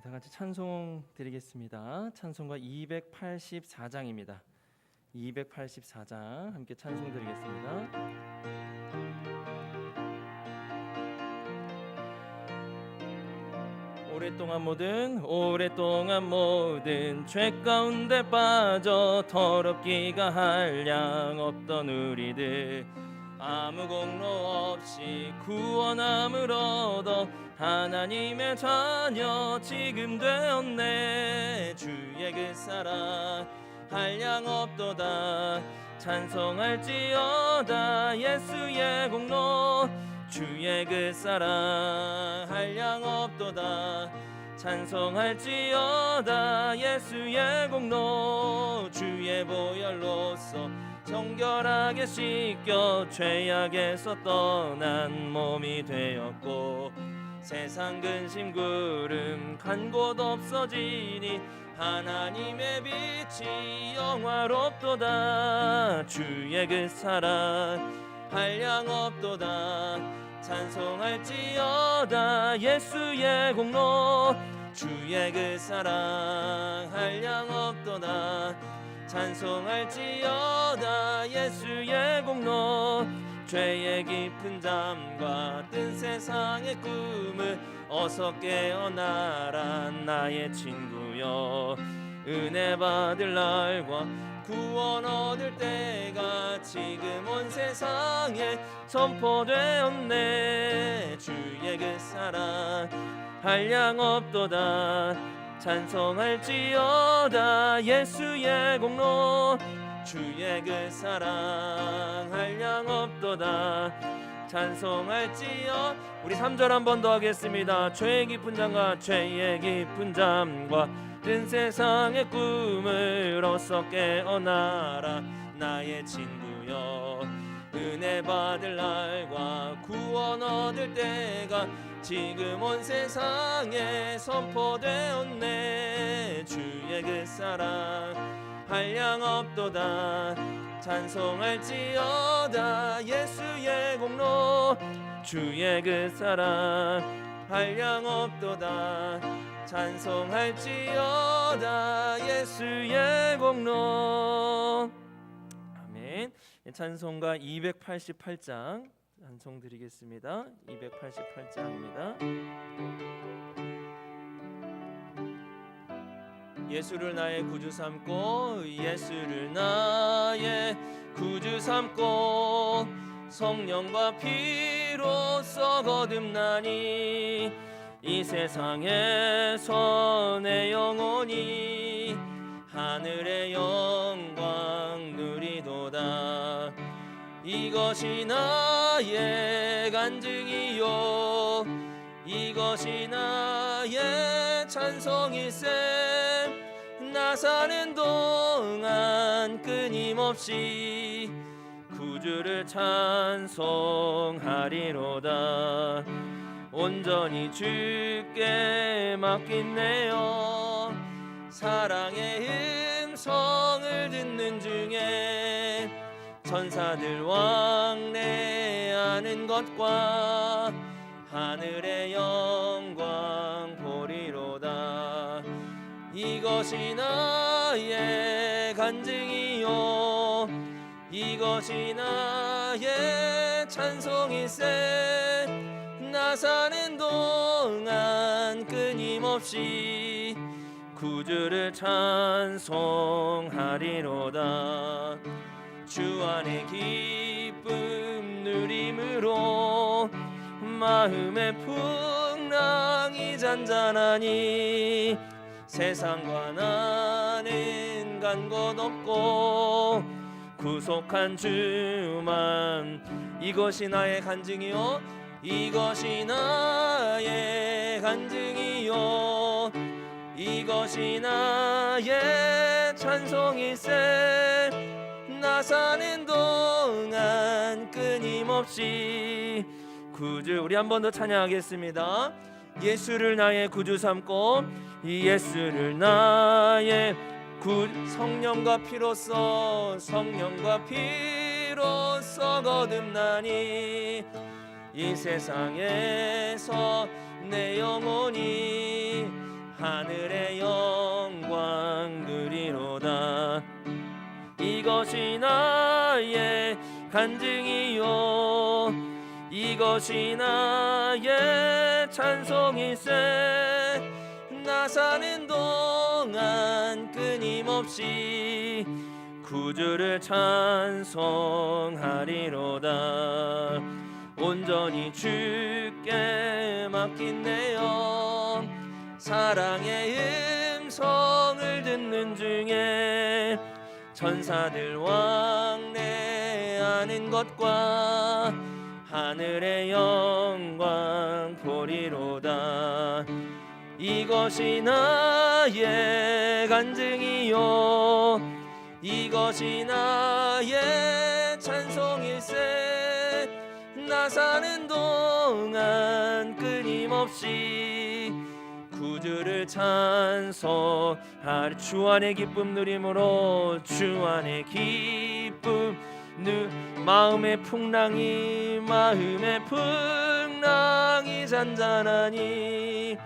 다 같이 찬송 드리겠습니다. 찬송가 284장입니다. 284장 함께 찬송 드리겠습니다. 오랫동안 모든 죄 가운데 빠져 더럽기가 한량 없던 우리들, 아무 공로 없이 구원함을 얻어 하나님의 자녀 지금 되었네. 주의 그 사랑 한량 없도다. 찬송할지어다 예수의 공로. 주의 그 사랑 한량 없도다. 찬송할지어다 예수의 공로. 주의 보혈로서 정결하게 씻겨 죄악에서 떠난 몸이 되었고, 세상 근심 구름 간 곳 없어지니 하나님의 빛이 영화롭도다. 주의 그 사랑 한량 없도다. 찬송할지어다 예수의 공로. 주의 그 사랑 한량 없도다. 찬송할지어다 예수의 공로. 죄의 깊은 잠과 뜬 세상의 꿈을 어서 깨어나라 나의 친구여. 은혜 받을 날과 구원 얻을 때가 지금 온 세상에 선포되었네. 주의 그 사랑 한량 없도다. 찬송할지어다 예수의 공로. 주의 그 사랑 한량 없도다. 찬송할지어. 우리 3절 한 번 더 하겠습니다. 죄의 깊은 잠과 뜬 세상의 꿈을 어서 깨어나라 나의 친구여. 은혜 받을 날과 구원 얻을 때가 지금 온 세상에 선포되었네. 주의 그 사랑 한량 없도다. 찬송할지어다 예수의 공로. 주의 그 사랑 한량 없도다. 찬송할지어다 예수의 공로. 아멘. 찬송가 288장 찬송 드리겠습니다. 288장입니다. 예수를 나의 구주 삼고, 예수를 나의 구주 삼고, 성령과 피로써 거듭나니 이 세상에서 내 영혼이 하늘의 영광 누리도다. 이것이 나의 간증이요, 이것이 나의 찬송일세. 나 사는 동안 끊임없이 구주를 찬송하리로다. 온전히 주께 맡긴네요. 사랑의 음성을 듣는 중에 천사들 왕래하는 것과 하늘의 영광 보리로다. 이것이 나의 간증이요, 이것이 나의 찬송일세. 나 사는 동안 끊임없이 구주를 찬송하리로다. 주 안에 기쁨 누림으로 마음의 풍랑이 잔잔하니 세상과 나는 간 곳 없고 구속한 주만. 이것이 나의 간증이요, 이것이 나의 간증이요, 이것이 나의 찬송일세. 나 사는 동안 끊임없이 구주. 우리 한 번 더 찬양하겠습니다. 예수를 나의 구주 삼고, 예수를 나의 성령과 피로써 거듭나니 이 세상에서 내 영혼이 하늘의 영광 누리로다. 이것이 나의 간증이요 이것이 나의 찬송일세. 나 사는 동안 끊임없이 구주를 찬송하리로다. 온전히 주께 맡긴 내 영 사랑의 음성을 듣는 중에 천사들 왕래하는 것과 하늘의 영광 보리로다. 이것이 나의 간증이요 이것이 나의 찬송일세. 나 사는 동안 끊임없이 구주를 찬송하리. 주 안의 기쁨 누림으로 주 안의 기쁨 마음의 풍랑이 잔잔하니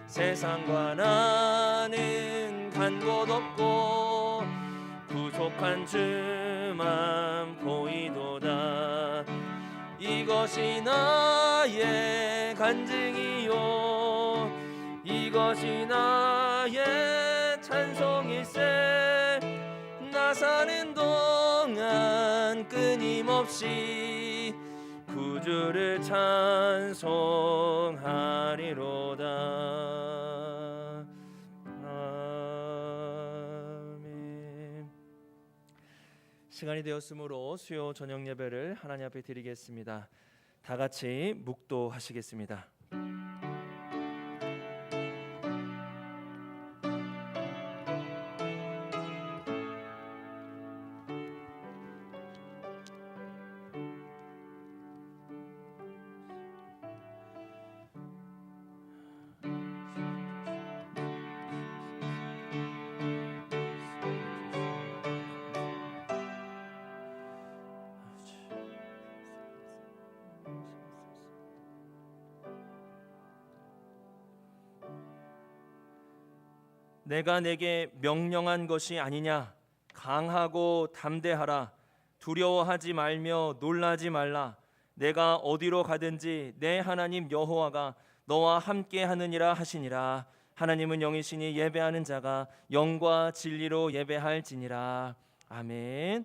세상과 나는 간 곳 없고 구속한 주만 보이도다. 이것이 나의 간증이요 이것이 나의 찬송일세. 나 사는 동안 끊임없이 구주를 찬송하리로다. 아멘. 시간이 되었으므로 수요 저녁 예배를 하나님 앞에 드리겠습니다. 다 같이 묵도하시겠습니다. 내가 내게 명령한 것이 아니냐. 강하고 담대하라. 두려워하지 말며 놀라지 말라. 내가 어디로 가든지 내 하나님 여호와가 너와 함께 하느니라 하시니라. 하나님은 영이시니 예배하는 자가 영과 진리로 예배할지니라. 아멘.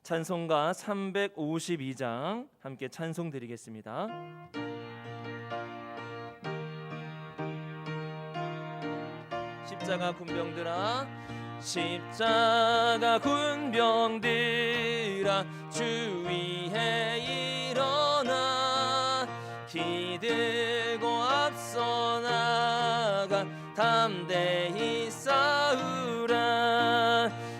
찬송가 352장 함께 찬송 드리겠습니다. 십자가 군병들아 십자가 군병들아 주 위에 일어나 기들고 앞서 나가 담대히 싸우라.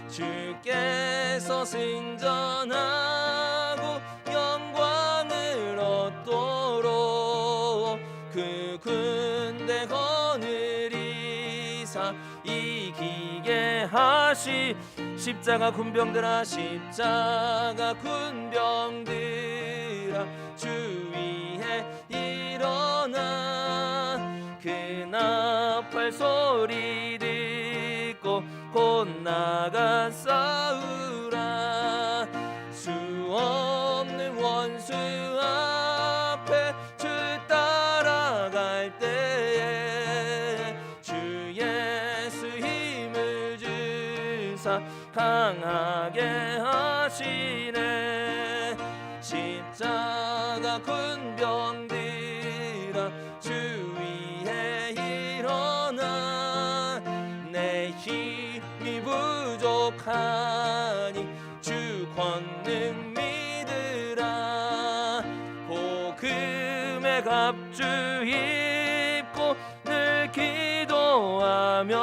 주께서 승전하고 영광을 얻도록 그 군대 거느리사 이기게 하시. 십자가 군병들아 십자가 군병들아 주 위에 일어나 그 나팔 소리 듣고 곧 나가 싸우라. 수 없는 원수 앞에 주 따라갈 때에 주 예수 힘을 주사 강하게 하시네. 십자가 군병들아 주 위에 일어나 내 힘이 부족하니 주 권능 믿으라. 복음의 갑주 입고 늘 기도하면서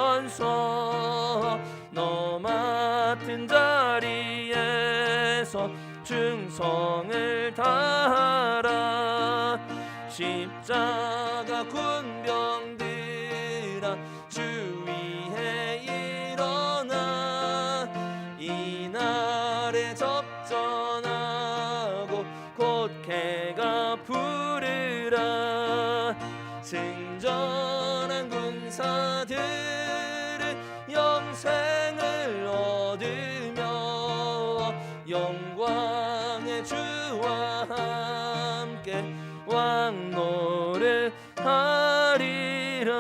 너 맡은 자리에서 충성을 다하라. 십자가 군병들아 주 위에 일어나 이날에 접전하고 곧 개가 부르라. 승전한 군사 천사들은 영생을 얻으며 영광의 주와 함께 왕노를 하리라.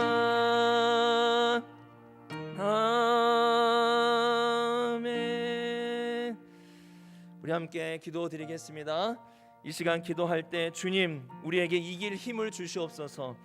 아멘. 우리 함께 기도드리겠습니다. 이 시간 기도할 때 주님, 우리에게 이길 힘을 주시옵소서.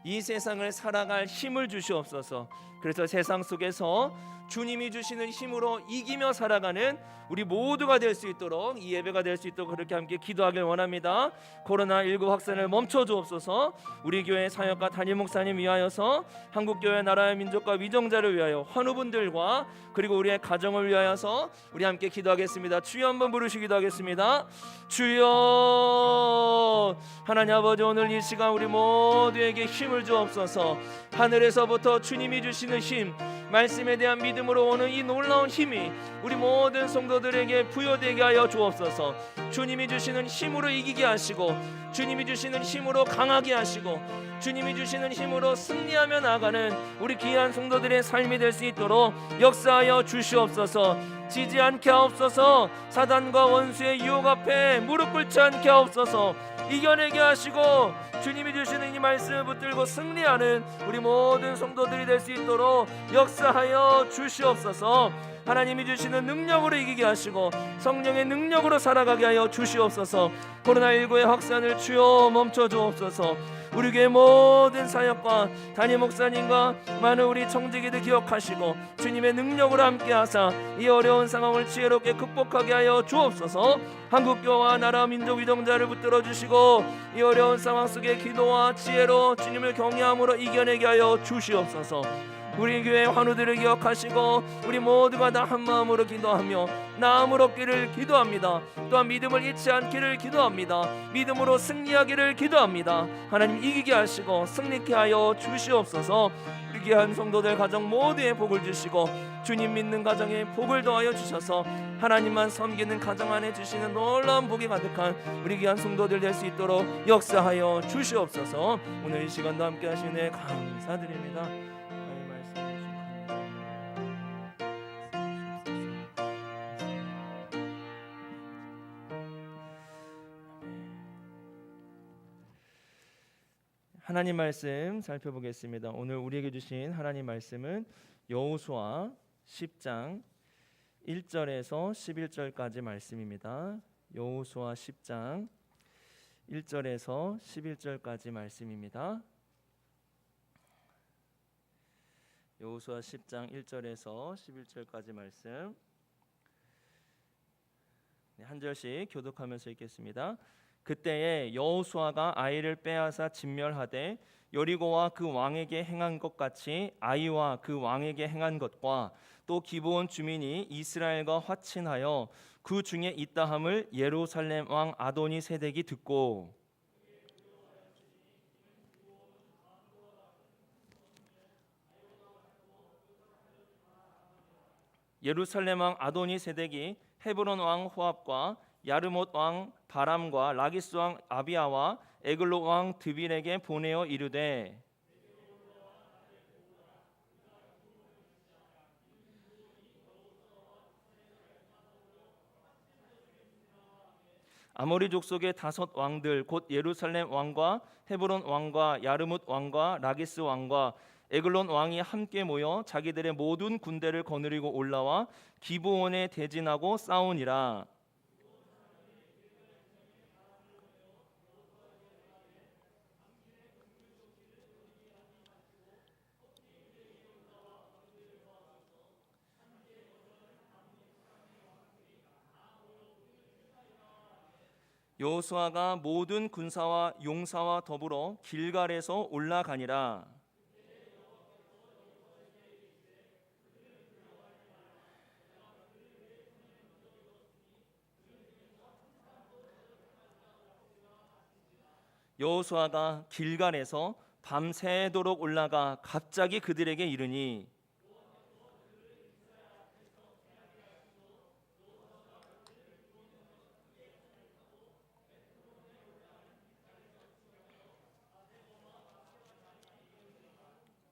이 세상을 살아갈 힘을 주시옵소서. 그래서 세상 속에서 주님이 주시는 힘으로 이기며 살아가는 우리 모두가 될 수 있도록, 이 예배가 될 수 있도록 그렇게 함께 기도하길 원합니다. 코로나19 확산을 멈춰 주옵소서. 우리 교회 사역과 담임 목사님 위하여서, 한국교회 나라의 민족과 위정자를 위하여, 환우분들과 그리고 우리의 가정을 위하여서 우리 함께 기도하겠습니다. 주여 한번 부르시기도 하겠습니다. 주여. 하나님 아버지, 오늘 이 시간 우리 모두에게 힘을 주옵소서. 하늘에서부터 주님이 주시는 힘, 말씀에 대한 믿음으로 오는 이 놀라운 힘이 우리 모든 성도들에게 부여되게 하여 주옵소서. 주님이 주시는 힘으로 이기게 하시고, 주님이 주시는 힘으로 강하게 하시고, 주님이 주시는 힘으로 승리하며 나가는 우리 귀한 성도들의 삶이 될 수 있도록 역사하여 주시옵소서. 지지 않게 하옵소서. 사단과 원수의 유혹 앞에 무릎 꿇지 않게 하옵소서. 이겨내게 하시고 주님이 주시는 이 말씀을 붙들고 승리하는 우리 모든 성도들이 될 수 있도록 역사하여 주시옵소서. 하나님이 주시는 능력으로 이기게 하시고 성령의 능력으로 살아가게 하여 주시옵소서. 코로나19의 확산을 주여 멈춰 주옵소서. 우리 교회 모든 사역과 담임 목사님과 많은 우리 청지기들 기억하시고 주님의 능력으로 함께하사 이 어려운 상황을 지혜롭게 극복하게 하여 주옵소서. 한국교회와 나라 민족 위정자를 붙들어 주시고 이 어려운 상황 속에 기도와 지혜로 주님을 경외함으로 이겨내게 하여 주시옵소서. 우리 교회 환우들을 기억하시고 우리 모두가 다 한마음으로 기도하며 나음을 얻기를 기도합니다. 또한 믿음을 잃지 않기를 기도합니다. 믿음으로 승리하기를 기도합니다. 하나님 이기게 하시고 승리케 하여 주시옵소서. 우리 귀한 성도들 가정 모두에 복을 주시고 주님 믿는 가정에 복을 더하여 주셔서 하나님만 섬기는 가정 안에 주시는 놀라운 복이 가득한 우리 귀한 성도들 될 수 있도록 역사하여 주시옵소서. 오늘 이 시간도 함께 하시네 감사드립니다. 하나님 말씀 살펴보겠습니다. 오늘 우리에게 주신 하나님 말씀은 여호수아 10장 1절에서 11절까지 말씀입니다. 여호수아 10장 1절에서 11절까지 말씀입니다. 여호수아 10장 1절에서 11절까지 말씀 한 절씩 교독하면서 읽겠습니다. 그때에 여호수아가 아이를 빼앗아 진멸하되 여리고와 그 왕에게 행한 것 같이 아이와 그 왕에게 행한 것과 또 기브온 주민이 이스라엘과 화친하여 그 중에 있다함을 예루살렘 왕 아도니 세덱이 듣고 예루살렘 왕 아도니 세덱이 헤브론 왕 호압과 야르못 왕 바람과 라기스 왕 아비아와 에글로 왕 드빌에게 보내어 이르되 아모리 족속의 5 왕들 곧 예루살렘 왕과 헤브론 왕과 야르못 왕과 라기스 왕과 에글론 왕이 함께 모여 자기들의 모든 군대를 거느리고 올라와 기브온에 대진하고 싸우니라. 여호수아가 모든 군사와 용사와 더불어 길갈에서 올라가니라. 여호수아가 길갈에서 밤새도록 올라가 갑자기 그들에게 이르니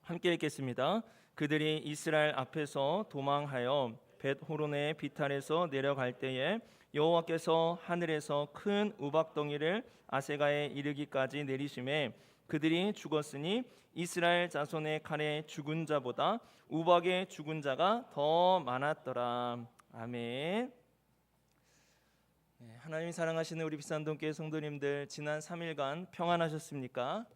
함께 읽겠습니다. 그들이 이스라엘 앞에서 도망하여 벳호론의 비탈에서 내려갈 때에 여호와께서 하늘에서 큰 우박덩이를 아세가에 이르기까지 내리심에 그들이 죽었으니 이스라엘 자손의 칼에 죽은 자보다 우박에 죽은 자가 더 많았더라. 아멘. 하나님 사랑하시는 우리 비산동교회 성도님들, 지난 3일간 평안하셨습니까?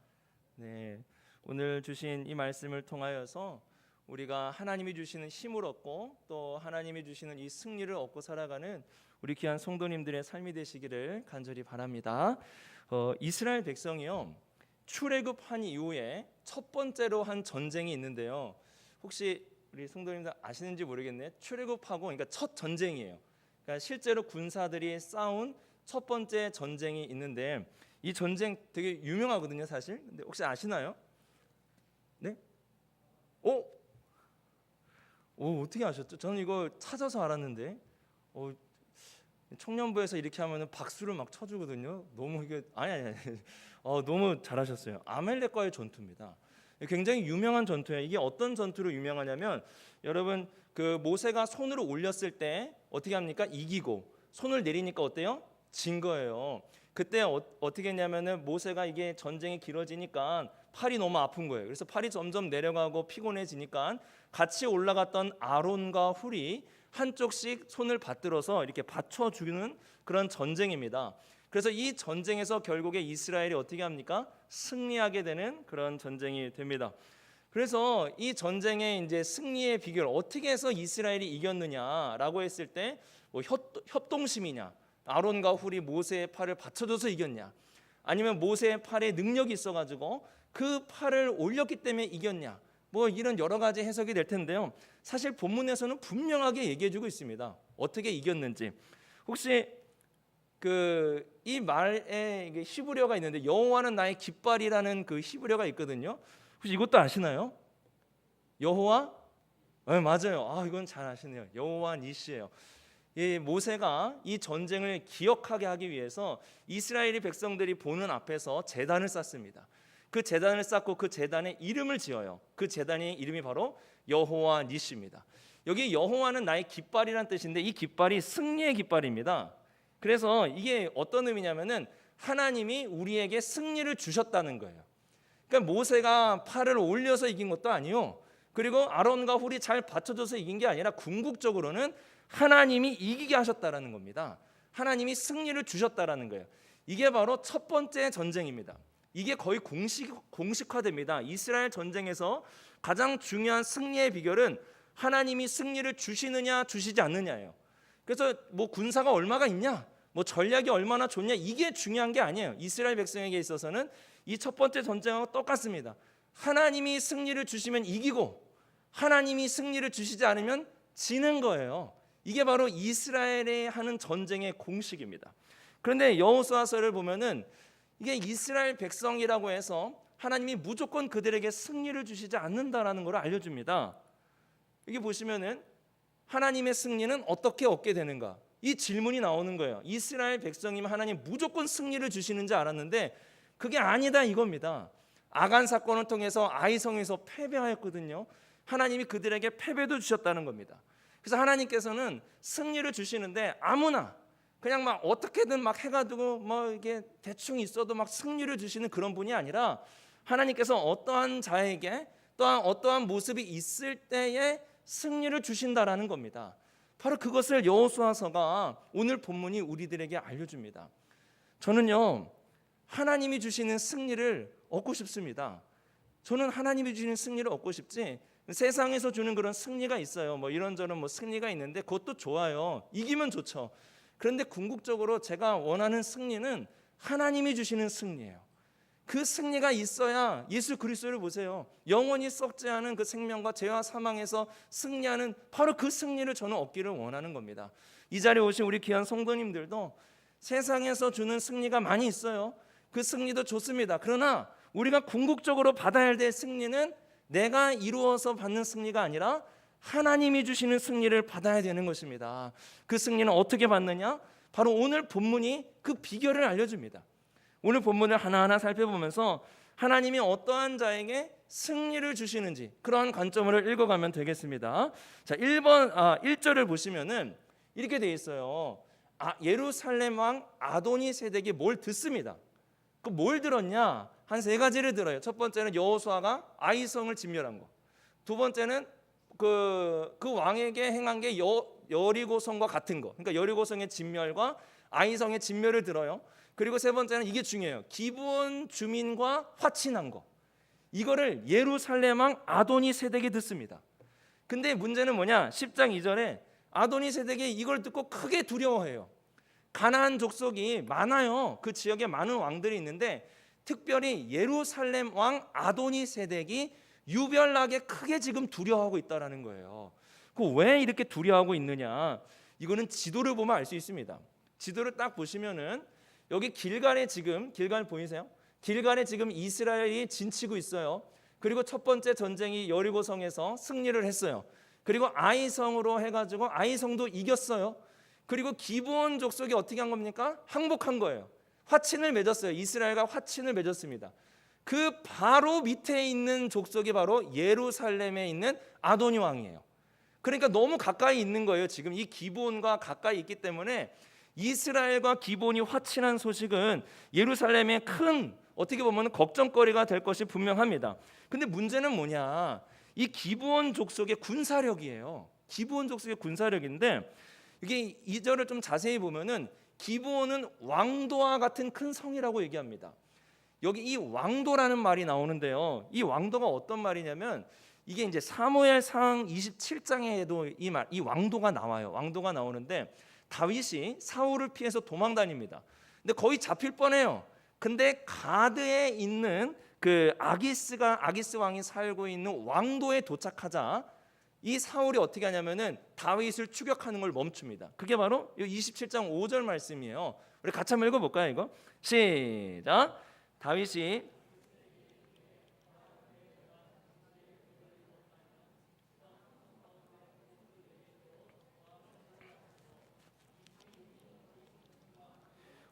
네, 오늘 주신 이 말씀을 통하여서 우리가 하나님이 주시는 힘을 얻고 또 하나님이 주시는 이 승리를 얻고 살아가는 우리 귀한 성도님들의 삶이 되시기를 간절히 바랍니다. 이스라엘 백성이요, 출애굽한 이후에 첫 번째로 한 전쟁이 있는데요. 혹시 우리 성도님들 아시는지 모르겠네. 출애굽하고 그러니까 첫 전쟁이에요. 그러니까 실제로 군사들이 싸운 첫 번째 전쟁이 있는데 이 전쟁 되게 유명하거든요, 사실. 근데 혹시 아시나요? 네? 어떻게 아셨죠? 저는 이거 찾아서 알았는데 청년부에서 이렇게 하면은 박수를 막 쳐주거든요. 너무 이게 아니. 너무 잘하셨어요. 아멜렉과의 전투입니다. 굉장히 유명한 전투예요. 이게 어떤 전투로 유명하냐면 여러분 그 모세가 손을 올렸을 때 어떻게 합니까? 이기고 손을 내리니까 어때요? 진 거예요. 그때 어떻게 했냐면은 모세가 이게 전쟁이 길어지니까 팔이 너무 아픈 거예요. 그래서 팔이 점점 내려가고 피곤해지니까 같이 올라갔던 아론과 훌이 한쪽씩 손을 받들어서 이렇게 받쳐주는 그런 전쟁입니다. 그래서 이 전쟁에서 결국에 이스라엘이 어떻게 합니까? 승리하게 되는 그런 전쟁이 됩니다. 그래서 이 전쟁의 이제 승리의 비결, 어떻게 해서 이스라엘이 이겼느냐라고 했을 때 뭐 협동심이냐, 아론과 훌이 모세의 팔을 받쳐줘서 이겼냐, 아니면 모세의 팔에 능력이 있어가지고 그 팔을 올렸기 때문에 이겼냐, 뭐 이런 여러 가지 해석이 될 텐데요. 사실 본문에서는 분명하게 얘기해주고 있습니다. 어떻게 이겼는지. 혹시 이 말에 히브리어가 있는데 여호와는 나의 깃발이라는 그 히브리어가 있거든요. 혹시 이것도 아시나요? 여호와? 네, 맞아요. 이건 잘 아시네요. 여호와 니시예요. 모세가 이 전쟁을 기억하게 하기 위해서 이스라엘의 백성들이 보는 앞에서 제단을 쌓습니다. 그 제단을 쌓고 그 제단에 이름을 지어요. 그 제단의 이름이 바로 여호와 니시입니다. 여기 여호와는 나의 깃발이란 뜻인데 이 깃발이 승리의 깃발입니다. 그래서 이게 어떤 의미냐면은 하나님이 우리에게 승리를 주셨다는 거예요. 그러니까 모세가 팔을 올려서 이긴 것도 아니요. 그리고 아론과 훌이 잘 받쳐줘서 이긴 게 아니라 궁극적으로는 하나님이 이기게 하셨다라는 겁니다. 하나님이 승리를 주셨다라는 거예요. 이게 바로 첫 번째 전쟁입니다. 이게 거의 공식화됩니다. 이스라엘 전쟁에서 가장 중요한 승리의 비결은 하나님이 승리를 주시느냐 주시지 않느냐예요. 그래서 뭐 군사가 얼마가 있냐, 뭐 전략이 얼마나 좋냐, 이게 중요한 게 아니에요. 이스라엘 백성에게 있어서는 이 첫 번째 전쟁하고 똑같습니다. 하나님이 승리를 주시면 이기고 하나님이 승리를 주시지 않으면 지는 거예요. 이게 바로 이스라엘이 하는 전쟁의 공식입니다. 그런데 여호수아서를 보면은 이게 이스라엘 백성이라고 해서 하나님이 무조건 그들에게 승리를 주시지 않는다라는 걸 알려줍니다. 여기 보시면은 하나님의 승리는 어떻게 얻게 되는가? 이 질문이 나오는 거예요. 이스라엘 백성이면 하나님 무조건 승리를 주시는지 알았는데 그게 아니다 이겁니다. 아간 사건을 통해서 아이성에서 패배하였거든요. 하나님이 그들에게 패배도 주셨다는 겁니다. 그래서 하나님께서는 승리를 주시는데 아무나 그냥 막 어떻게든 막 해가지고 뭐 이게 대충 있어도 막 승리를 주시는 그런 분이 아니라 하나님께서 어떠한 자에게 또한 어떠한 모습이 있을 때에 승리를 주신다라는 겁니다. 바로 그것을 여호수아서가 오늘 본문이 우리들에게 알려줍니다. 저는요, 하나님이 주시는 승리를 얻고 싶습니다. 저는 하나님이 주시는 승리를 얻고 싶지, 세상에서 주는 그런 승리가 있어요. 뭐 이런저런 뭐 승리가 있는데 그것도 좋아요. 이기면 좋죠. 그런데 궁극적으로 제가 원하는 승리는 하나님이 주시는 승리예요. 그 승리가 있어야 예수 그리스도를 보세요. 영원히 썩지 않은 그 생명과 죄와 사망에서 승리하는 바로 그 승리를 저는 얻기를 원하는 겁니다. 이 자리에 오신 우리 귀한 성도님들도 세상에서 주는 승리가 많이 있어요. 그 승리도 좋습니다. 그러나 우리가 궁극적으로 받아야 될 승리는 내가 이루어서 받는 승리가 아니라 하나님이 주시는 승리를 받아야 되는 것입니다. 그 승리는 어떻게 받느냐? 바로 오늘 본문이 그 비결을 알려줍니다. 오늘 본문을 하나하나 살펴보면서 하나님이 어떠한 자에게 승리를 주시는지 그러한 관점으로 읽어가면 되겠습니다. 자, 1절을 보시면은 이렇게 돼 있어요. 예루살렘 왕 아도니세덱이 뭘 듣습니다. 그 뭘 들었냐? 한 세 가지를 들어요. 첫 번째는 여호수아가 아이성을 진멸한 거. 두 번째는 그 왕에게 행한 게 여리고성과 같은 거. 그러니까 여리고성의 진멸과 아이성의 진멸을 들어요. 그리고 세 번째는 이게 중요해요. 기브온 주민과 화친한 거. 이거를 예루살렘 왕 아도니세덱이 듣습니다. 근데 문제는 뭐냐? 10장 2절에 아도니세덱이 이걸 듣고 크게 두려워해요. 가나안 족속이 많아요. 그 지역에 많은 왕들이 있는데 특별히 예루살렘 왕 아도니세덱이 유별나게 크게 지금 두려워하고 있다라는 거예요. 왜 이렇게 두려워하고 있느냐? 이거는 지도를 보면 알 수 있습니다. 지도를 딱 보시면은 여기 길갈에 지금 길갈 보이세요? 길갈에 지금 이스라엘이 진치고 있어요. 그리고 첫 번째 전쟁이 여리고성에서 승리를 했어요. 그리고 아이성으로 해가지고 아이성도 이겼어요. 그리고 기브온 족속이 어떻게 한 겁니까? 항복한 거예요. 화친을 맺었어요. 이스라엘과 화친을 맺었습니다. 그 바로 밑에 있는 족속이 바로 예루살렘에 있는 아도니 왕이에요. 그러니까 너무 가까이 있는 거예요. 지금 이 기브온과 가까이 있기 때문에 이스라엘과 기브온이 화친한 소식은 예루살렘의 큰 어떻게 보면 걱정거리가 될 것이 분명합니다. 근데 문제는 뭐냐? 이 기브온 족속의 군사력이에요. 기브온 족속의 군사력인데 이게 2절을 좀 자세히 보면은 기브온은 왕도와 같은 큰 성이라고 얘기합니다. 여기 이 왕도라는 말이 나오는데요. 이 왕도가 어떤 말이냐면 이게 이제 사무엘상 27장에도 이 왕도가 나와요. 왕도가 나오는데 다윗이 사울을 피해서 도망 다닙니다. 근데 거의 잡힐 뻔해요. 근데 가드에 있는 그 아기스 왕이 살고 있는 왕도에 도착하자 이 사울이 어떻게 하냐면은 다윗을 추격하는 걸 멈춥니다. 그게 바로 27장 5절 말씀이에요. 우리 같이 한번 읽어볼까요? 이거 시작. 다윗이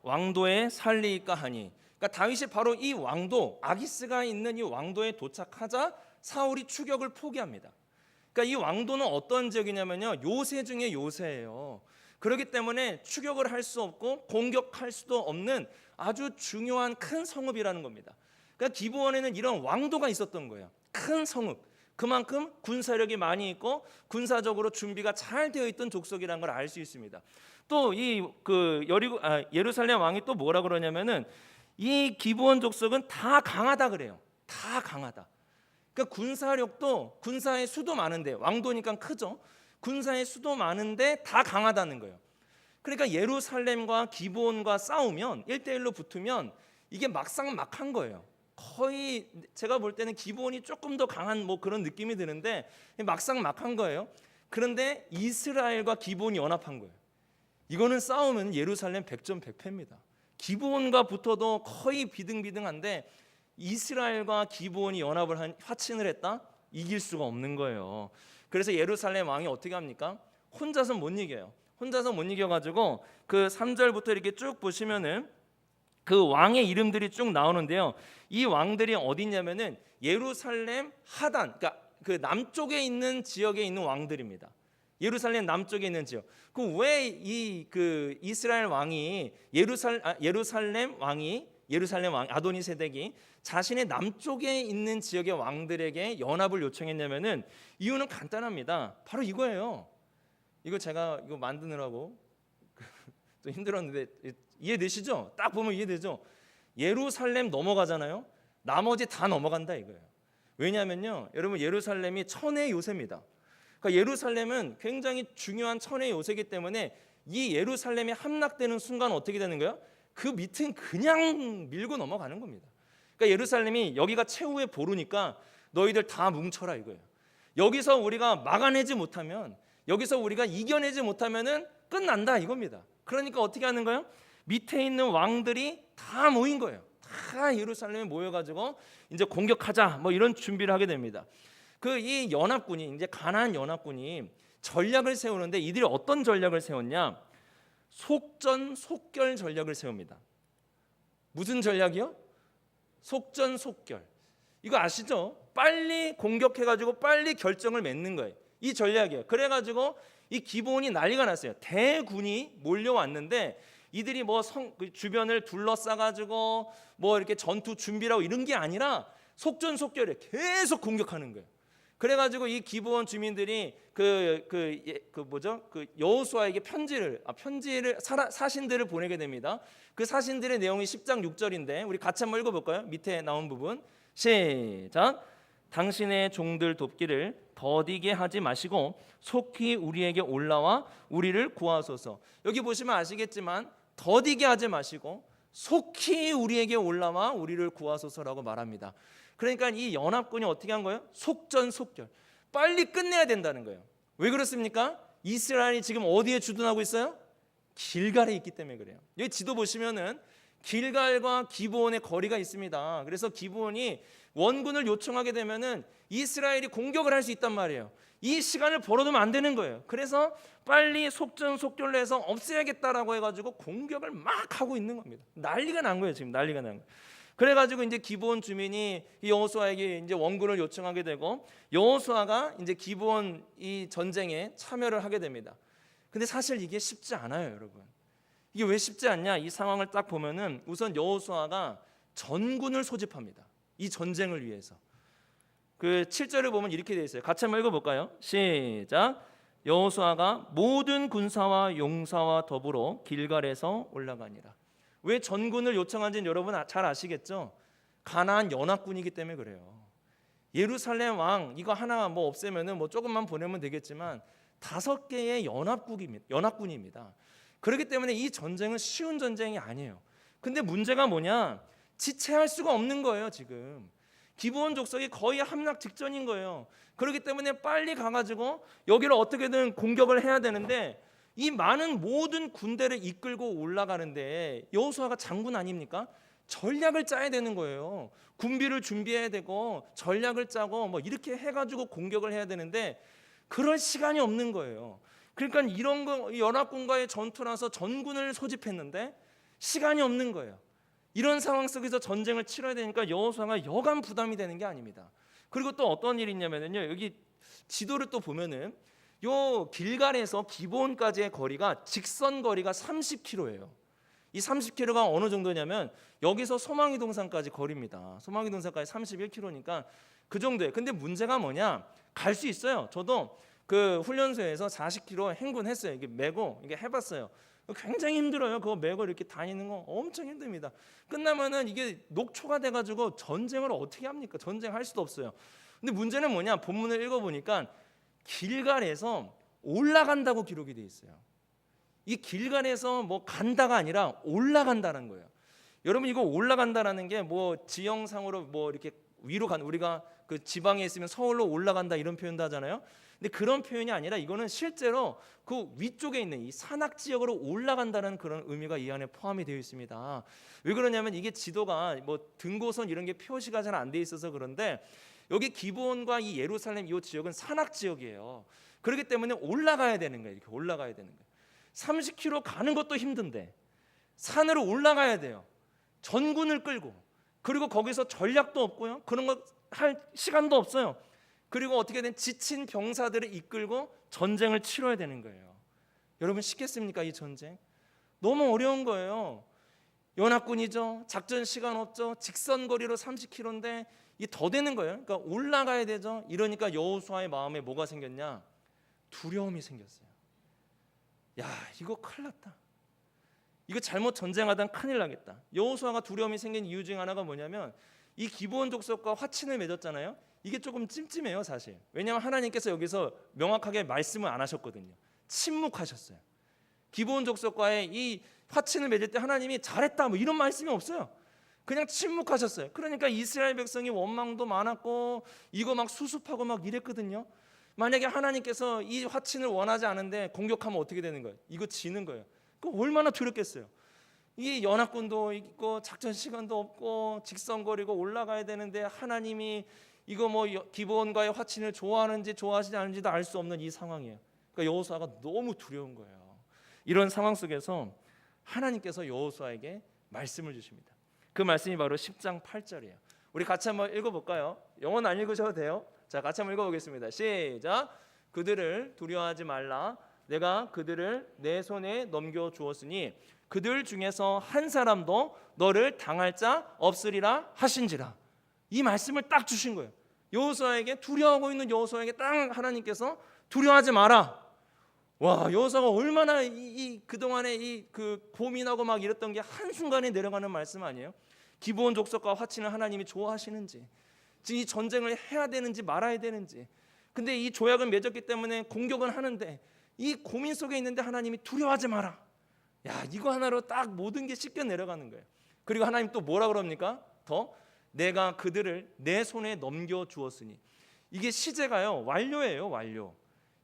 왕도에 살리까 하니. 그러니까 다윗이 바로 이 왕도 아기스가 있는 이 왕도에 도착하자 사울이 추격을 포기합니다. 그러니까 이 왕도는 어떤 지역이냐면요, 요새 중에 요새예요. 그렇기 때문에 추격을 할 수 없고 공격할 수도 없는 아주 중요한 큰 성읍이라는 겁니다. 그러니까 기브온에는 이런 왕도가 있었던 거예요. 큰 성읍. 그만큼 군사력이 많이 있고 군사적으로 준비가 잘 되어 있던 족속이라는 걸 알 수 있습니다. 또 이 예루살렘 왕이 또 뭐라 그러냐면은 이 기브온 족속은 다 강하다 그래요. 다 강하다. 그러니까 군사력도 군사의 수도 많은데 왕도니까 크죠. 군사의 수도 많은데 다 강하다는 거예요. 그러니까 예루살렘과 기브온과 싸우면 1대1로 붙으면 이게 막상막한 거예요. 거의 제가 볼 때는 기브온이 조금 더 강한 뭐 그런 느낌이 드는데 막상막한 거예요. 그런데 이스라엘과 기브온이 연합한 거예요. 이거는 싸우면 예루살렘 100점 100패입니다. 기브온과 붙어도 거의 비등비등한데 이스라엘과 기브온이 연합을 화친을 했다? 이길 수가 없는 거예요. 그래서 예루살렘 왕이 어떻게 합니까? 혼자서 못 이겨요. 혼자서 못 이겨가지고 그 3절부터 이렇게 쭉 보시면은 그 왕의 이름들이 쭉 나오는데요. 이 왕들이 어디냐면은 예루살렘 하단, 그러니까 그 남쪽에 있는 지역에 있는 왕들입니다. 예루살렘 남쪽에 있는 지역. 그 왜 이 그 이스라엘 왕이 예루살렘 왕 아도니세덱이 자신의 남쪽에 있는 지역의 왕들에게 연합을 요청했냐면은 이유는 간단합니다. 바로 이거예요. 이거 제가 이거 만드느라고 좀 힘들었는데 이해되시죠? 딱 보면 이해되죠? 예루살렘 넘어가잖아요. 나머지 다 넘어간다 이거예요. 왜냐하면요, 여러분 예루살렘이 천의 요새입니다. 그러니까 예루살렘은 굉장히 중요한 천의 요새이기 때문에 이 예루살렘이 함락되는 순간 어떻게 되는 거예요? 그 밑은 그냥 밀고 넘어가는 겁니다. 그러니까 예루살렘이 여기가 최후의 보루니까 너희들 다 뭉쳐라 이거예요. 여기서 우리가 막아내지 못하면, 여기서 우리가 이겨내지 못하면은 끝난다 이겁니다. 그러니까 어떻게 하는 거예요? 밑에 있는 왕들이 다 모인 거예요. 다 예루살렘에 모여가지고 이제 공격하자 뭐 이런 준비를 하게 됩니다. 이 연합군이 이제 가나안 연합군이 전략을 세우는데 이들이 어떤 전략을 세웠냐? 속전속결 전략을 세웁니다. 무슨 전략이요? 속전속결. 이거 아시죠? 빨리 공격해가지고 빨리 결정을 맺는 거예요. 이 전략이에요. 그래가지고 이 기브온이 난리가 났어요. 대군이 몰려왔는데 이들이 뭐 주변을 둘러싸가지고 뭐 이렇게 전투 준비라고 이런 게 아니라 속전속결에 계속 공격하는 거예요. 그래가지고 이 기브온 주민들이 여호수아에게 사신들을 보내게 됩니다. 그 사신들의 내용이 10장 6절인데 우리 같이 한번 읽어볼까요? 밑에 나온 부분 시작. 당신의 종들 돕기를 더디게 하지 마시고 속히 우리에게 올라와 우리를 구하소서. 여기 보시면 아시겠지만 더디게 하지 마시고 속히 우리에게 올라와 우리를 구하소서라고 말합니다. 그러니까 이 연합군이 어떻게 한 거예요? 속전속결. 빨리 끝내야 된다는 거예요. 왜 그렇습니까? 이스라엘이 지금 어디에 주둔하고 있어요? 길갈에 있기 때문에 그래요. 여기 지도 보시면은 길갈과 기브온의 거리가 있습니다. 그래서 기브온이 원군을 요청하게 되면은 이스라엘이 공격을 할 수 있단 말이에요. 이 시간을 벌어두면 안 되는 거예요. 그래서 빨리 속전속결로 해서 없애야겠다라고 해가지고 공격을 막 하고 있는 겁니다. 난리가 난 거예요. 지금 난리가 난 거예요. 그래가지고 이제 기브온 주민이 여호수아에게 이제 원군을 요청하게 되고 여호수아가 이제 기브온 이 전쟁에 참여를 하게 됩니다. 근데 사실 이게 쉽지 않아요, 여러분. 이게 왜 쉽지 않냐? 이 상황을 딱 보면은 우선 여호수아가 전군을 소집합니다. 이 전쟁을 위해서. 그 7절을 보면 이렇게 되어 있어요. 같이 한번 읽어볼까요? 시작. 여호수아가 모든 군사와 용사와 더불어 길갈에서 올라가니라. 왜 전군을 요청한지는 여러분 잘 아시겠죠? 가나안 연합군이기 때문에 그래요. 예루살렘 왕 이거 하나 뭐 없애면은 뭐 조금만 보내면 되겠지만 5개의 연합군입니다. 그렇기 때문에 이 전쟁은 쉬운 전쟁이 아니에요. 근데 문제가 뭐냐? 지체할 수가 없는 거예요. 지금 기브온 족속이 거의 함락 직전인 거예요. 그렇기 때문에 빨리 가가지고 여기를 어떻게든 공격을 해야 되는데 이 많은 모든 군대를 이끌고 올라가는데 여호수아가 장군 아닙니까? 전략을 짜야 되는 거예요. 군비를 준비해야 되고 전략을 짜고 뭐 이렇게 해가지고 공격을 해야 되는데 그럴 시간이 없는 거예요. 그러니까 이런 거 연합군과의 전투라서 전군을 소집했는데 시간이 없는 거예요. 이런 상황 속에서 전쟁을 치러야 되니까 여호수아가 여간 부담이 되는 게 아닙니다. 그리고 또 어떤 일이 있냐면요. 여기 지도를 또 보면은 요 길갈에서 기브온까지의 거리가 직선 거리가 30km예요. 이 30km가 어느 정도냐면 여기서 소망이 동산까지 거리입니다. 소망이 동산까지 31km니까 그 정도예요. 근데 문제가 뭐냐? 갈 수 있어요. 저도 그 훈련소에서 40km 행군했어요. 이게 메고 이게 해봤어요. 굉장히 힘들어요. 그거 메고 이렇게 다니는 거 엄청 힘듭니다. 끝나면은 이게 녹초가 돼가지고 전쟁을 어떻게 합니까? 전쟁할 수도 없어요. 근데 문제는 뭐냐? 본문을 읽어보니까 길갈에서 올라간다고 기록이 돼 있어요. 이 길갈에서 뭐 간다가 아니라 올라간다는 거예요. 여러분 이거 올라간다라는 게 뭐 지형상으로 뭐 이렇게 위로 간 우리가 그 지방에 있으면 서울로 올라간다 이런 표현도 하잖아요. 근데 그런 표현이 아니라 이거는 실제로 그 위쪽에 있는 이 산악 지역으로 올라간다는 그런 의미가 이 안에 포함이 되어 있습니다. 왜 그러냐면 이게 지도가 뭐 등고선 이런 게 표시가 잘 안 돼 있어서 그런데 여기 기브온과 이 예루살렘 이 지역은 산악 지역이에요. 그렇기 때문에 올라가야 되는 거예요. 이렇게 올라가야 되는 거예요. 30km 가는 것도 힘든데 산으로 올라가야 돼요. 전군을 끌고 그리고 거기서 전략도 없고요. 그런 거 할 시간도 없어요. 그리고 어떻게든 지친 병사들을 이끌고 전쟁을 치러야 되는 거예요. 여러분 쉽겠습니까? 이 전쟁 너무 어려운 거예요. 연합군이죠. 작전 시간 없죠. 직선거리로 30km인데 이 더 되는 거예요. 그러니까 올라가야 되죠. 이러니까 여호수아의 마음에 뭐가 생겼냐? 두려움이 생겼어요. 야, 이거 큰일 났다. 이거 잘못 전쟁하다 큰일 나겠다. 여호수아가 두려움이 생긴 이유 중 하나가 뭐냐면 이 기브온 족속과 화친을 맺었잖아요. 이게 조금 찜찜해요, 사실. 왜냐하면 하나님께서 여기서 명확하게 말씀을 안 하셨거든요. 침묵하셨어요. 기브온 족속과의 이 화친을 맺을 때 하나님이 잘했다 뭐 이런 말씀이 없어요. 그냥 침묵하셨어요. 그러니까 이스라엘 백성이 원망도 많았고 이거 막 수습하고 막 이랬거든요. 만약에 하나님께서 이 화친을 원하지 않은데 공격하면 어떻게 되는 거예요? 이거 지는 거예요. 그 얼마나 두렵겠어요. 이 연합군도 있고 작전 시간도 없고 직선거리고 올라가야 되는데 하나님이 이거 뭐 기브온과의 화친을 좋아하는지 좋아하지 않는지도 알 수 없는 이 상황이에요. 그러니까 여호수아가 너무 두려운 거예요. 이런 상황 속에서 하나님께서 여호수아에게 말씀을 주십니다. 그 말씀이 바로 10장 8절이에요. 우리 같이 한번 읽어볼까요? 영어는 안 읽으셔도 돼요. 자, 같이 한번 읽어보겠습니다. 시작. 그들을 두려워하지 말라. 내가 그들을 내 손에 넘겨주었으니 그들 중에서 한 사람도 너를 당할 자 없으리라 하신지라. 이 말씀을 딱 주신 거예요. 여호수아에게, 두려워하고 있는 여호수아에게 딱 하나님께서 두려워하지 마라. 와, 여호수아가 얼마나 그동안에 그 고민하고 막 이랬던 게 한순간에 내려가는 말씀 아니에요? 기브온 족속과 화친을 하나님이 좋아하시는지, 지금 이 전쟁을 해야 되는지 말아야 되는지. 근데 이 조약을 맺었기 때문에 공격은 하는데 이 고민 속에 있는데 하나님이 두려워하지 마라. 야, 이거 하나로 딱 모든 게 씻겨 내려가는 거예요. 그리고 하나님 또 뭐라 그럽니까? 더 내가 그들을 내 손에 넘겨주었으니. 이게 시제가요, 완료예요. 완료.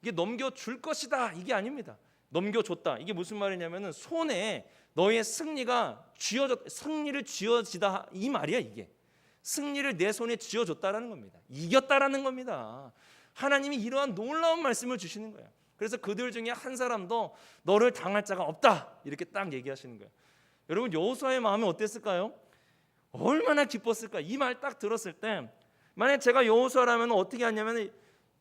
이게 넘겨줄 것이다 이게 아닙니다. 넘겨줬다. 이게 무슨 말이냐면은 손에 너의 승리가 승리를 쥐어지다 이 말이야. 이게 승리를 내 손에 쥐어줬다라는 겁니다. 이겼다라는 겁니다. 하나님이 이러한 놀라운 말씀을 주시는 거예요. 그래서 그들 중에 한 사람도 너를 당할 자가 없다 이렇게 딱 얘기하시는 거예요. 여러분, 여호수아의 마음이 어땠을까요? 얼마나 기뻤을까? 이 말 딱 들었을 때, 만약 제가 여호수아라면 어떻게 하냐면,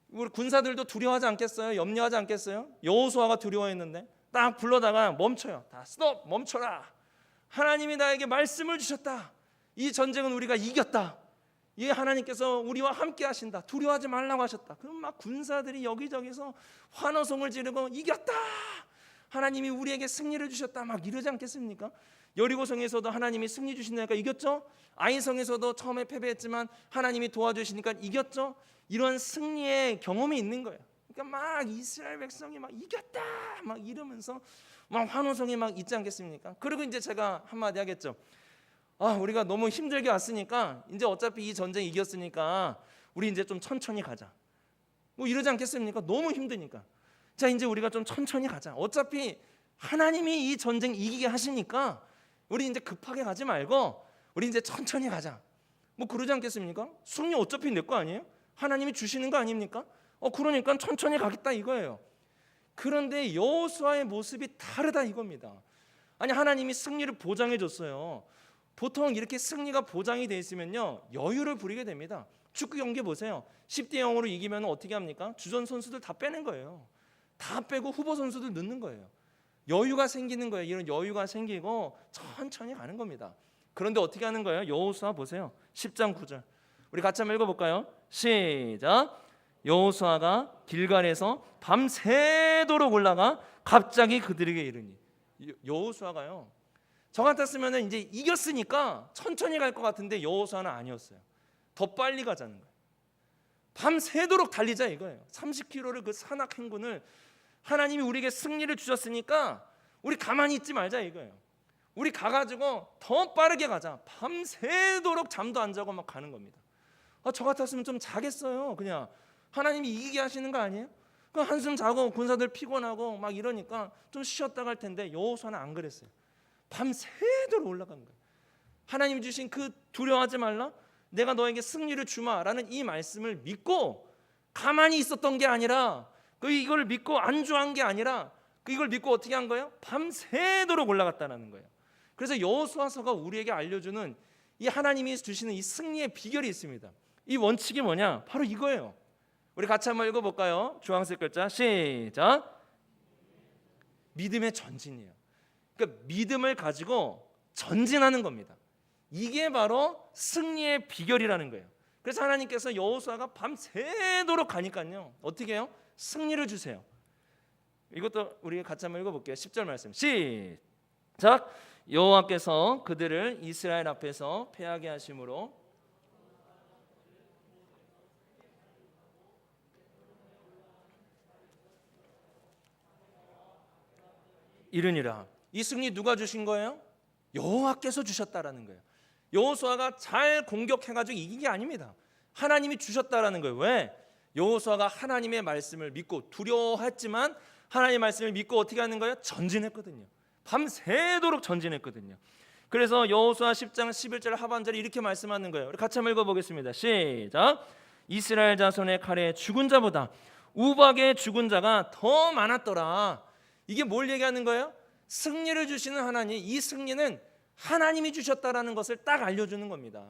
우리 군사들도 두려워하지 않겠어요? 염려하지 않겠어요? 여호수아가 두려워했는데 딱 불러다가 멈춰요. 다 스톱, 멈춰라. 하나님이 나에게 말씀을 주셨다. 이 전쟁은 우리가 이겼다. 이 하나님께서 우리와 함께 하신다. 두려워하지 말라고 하셨다. 그럼 막 군사들이 여기저기서 환호성을 지르고 이겼다. 하나님이 우리에게 승리를 주셨다. 막 이러지 않겠습니까? 여리고성에서도 하나님이 승리 주신다니까 이겼죠. 아이성에서도 처음에 패배했지만 하나님이 도와주시니까 이겼죠. 이런 승리의 경험이 있는 거예요. 그러니까 막 이스라엘 백성이 막 이겼다 막 이러면서 막 환호성이 막 있지 않겠습니까? 그리고 이제 제가 한마디 하겠죠. 우리가 너무 힘들게 왔으니까 이제 어차피 이 전쟁 이겼으니까 우리 이제 좀 천천히 가자. 뭐 이러지 않겠습니까? 너무 힘드니까. 자, 이제 우리가 좀 천천히 가자. 어차피 하나님이 이 전쟁 이기게 하시니까 우리 이제 급하게 가지 말고 우리 이제 천천히 가자. 뭐 그러지 않겠습니까? 승리 어차피 내 거 아니에요? 하나님이 주시는 거 아닙니까? 그러니까 천천히 가겠다 이거예요. 그런데 여호수아의 모습이 다르다 이겁니다. 아니, 하나님이 승리를 보장해 줬어요. 보통 이렇게 승리가 보장이 돼 있으면요, 여유를 부리게 됩니다. 축구 경기 보세요. 10대 0으로 이기면 어떻게 합니까? 주전 선수들 다 빼는 거예요. 다 빼고 후보 선수들 넣는 거예요. 여유가 생기는 거예요. 이런 여유가 생기고 천천히 가는 겁니다. 그런데 어떻게 하는 거예요? 여호수아 보세요. 10장 9절. 우리 같이 한번 읽어볼까요? 시작. 여호수아가 길갈에서 밤새도록 올라가 갑자기 그들에게 이르니. 여호수아가요, 저 같았으면 이제 이겼으니까 천천히 갈 것 같은데 여호수아는 아니었어요. 더 빨리 가자는 거예요. 밤새도록 달리자 이거예요. 30km를 그 산악 행군을, 하나님이 우리에게 승리를 주셨으니까 우리 가만히 있지 말자 이거예요. 우리 가가지고 더 빠르게 가자. 밤새도록 잠도 안 자고 막 가는 겁니다. 저 같았으면 좀 자겠어요. 그냥 하나님이 이기게 하시는 거 아니에요? 그 한숨 자고 군사들 피곤하고 막 이러니까 좀 쉬었다 갈 텐데 여호수아는 안 그랬어요. 밤새도록 올라간 거예요. 하나님 주신 그 두려워하지 말라, 내가 너에게 승리를 주마라는 이 말씀을 믿고 가만히 있었던 게 아니라, 이걸 믿고 안주한 게 아니라 이걸 믿고 어떻게 한 거예요? 밤새도록 올라갔다는 거예요. 그래서 여호수아서가 우리에게 알려주는 이 하나님이 주시는 이 승리의 비결이 있습니다. 이 원칙이 뭐냐? 바로 이거예요. 우리 같이 한번 읽어볼까요? 주황색 글자 시작. 믿음의 전진이에요. 그러니까 믿음을 가지고 전진하는 겁니다. 이게 바로 승리의 비결이라는 거예요. 그래서 하나님께서 여호수아가 밤새도록 가니까요, 어떻게 해요? 승리를 주세요. 이것도 우리 같이 한번 읽어볼게요. 10절 말씀 시작. 여호와께서 그들을 이스라엘 앞에서 패하게 하심으로 이르니라. 이 승리 누가 주신 거예요? 여호와께서 주셨다라는 거예요. 여호수아가 잘 공격해가지고 이긴 게 아닙니다. 하나님이 주셨다라는 거예요. 왜? 여호수아가 하나님의 말씀을 믿고 두려워했지만 하나님의 말씀을 믿고 어떻게 하는 거예요? 전진했거든요. 밤새도록 전진했거든요. 그래서 여호수아 10장 11절 하반절에 이렇게 말씀하는 거예요. 우리 같이 한번 읽어보겠습니다. 시작. 이스라엘 자손의 칼에 죽은 자보다 우박의 죽은 자가 더 많았더라. 이게 뭘 얘기하는 거예요? 승리를 주시는 하나님, 이 승리는 하나님이 주셨다라는 것을 딱 알려주는 겁니다.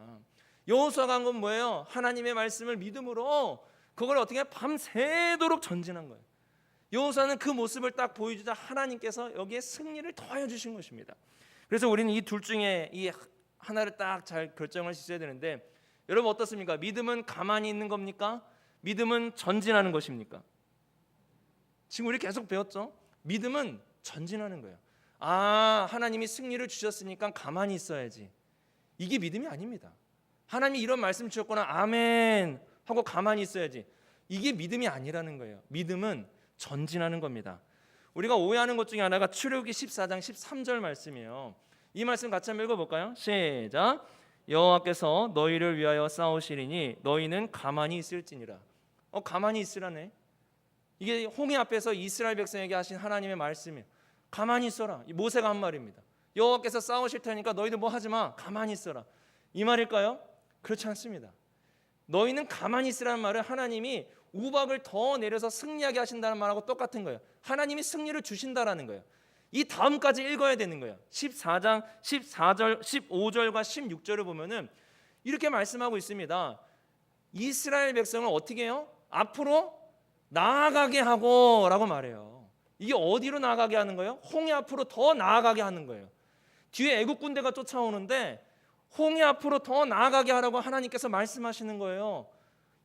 여호수아가 한 건 뭐예요? 하나님의 말씀을 믿음으로 그걸 어떻게 밤새도록 전진한 거예요. 여호수아는 그 모습을 딱 보여주자 하나님께서 여기에 승리를 더하여 주신 것입니다. 그래서 우리는 이 둘 중에 이 하나를 딱 잘 결정을 지어야 되는데, 여러분 어떻습니까? 믿음은 가만히 있는 겁니까? 믿음은 전진하는 것입니까? 지금 우리 계속 배웠죠? 믿음은 전진하는 거예요. 아, 하나님이 승리를 주셨으니까 가만히 있어야지. 이게 믿음이 아닙니다. 하나님이 이런 말씀 주셨거나 아멘 하고 가만히 있어야지. 이게 믿음이 아니라는 거예요. 믿음은 전진하는 겁니다. 우리가 오해하는 것 중에 하나가 출애굽기 14장 13절 말씀이에요. 이 말씀 같이 한번 읽어볼까요? 시작. 여호와께서 너희를 위하여 싸우시리니 너희는 가만히 있을지니라. 가만히 있으라네. 이게 홍해 앞에서 이스라엘 백성에게 하신 하나님의 말씀이에요. 가만히 있어라. 모세가 한 말입니다. 여호와께서 싸우실 테니까 너희들 뭐 하지 마. 가만히 있어라. 이 말일까요? 그렇지 않습니다. 너희는 가만히 있으라는 말은 하나님이 우박을 더 내려서 승리하게 하신다는 말하고 똑같은 거예요. 하나님이 승리를 주신다라는 거예요. 이 다음까지 읽어야 되는 거예요. 14장 14절, 15절과 16절을 보면은 이렇게 말씀하고 있습니다. 이스라엘 백성을 어떻게 해요? 앞으로 나아가게 하고 라고 말해요. 이게 어디로 나아가게 하는 거예요? 홍해 앞으로 더 나아가게 하는 거예요. 뒤에 애국 군대가 쫓아오는데 홍해 앞으로 더 나아가게 하라고 하나님께서 말씀하시는 거예요.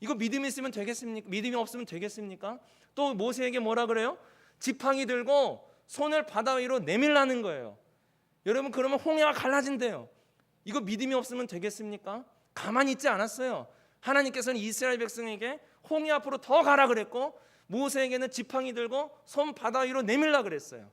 이거 믿음이 있으면 되겠습니까? 믿음이 없으면 되겠습니까? 또 모세에게 뭐라 그래요? 지팡이 들고 손을 바다 위로 내밀라는 거예요. 여러분, 그러면 홍해가 갈라진대요. 이거 믿음이 없으면 되겠습니까? 가만히 있지 않았어요. 하나님께서는 이스라엘 백성에게 홍해 앞으로 더 가라 그랬고, 모세에게는 지팡이 들고 손 바다 위로 내밀라 그랬어요.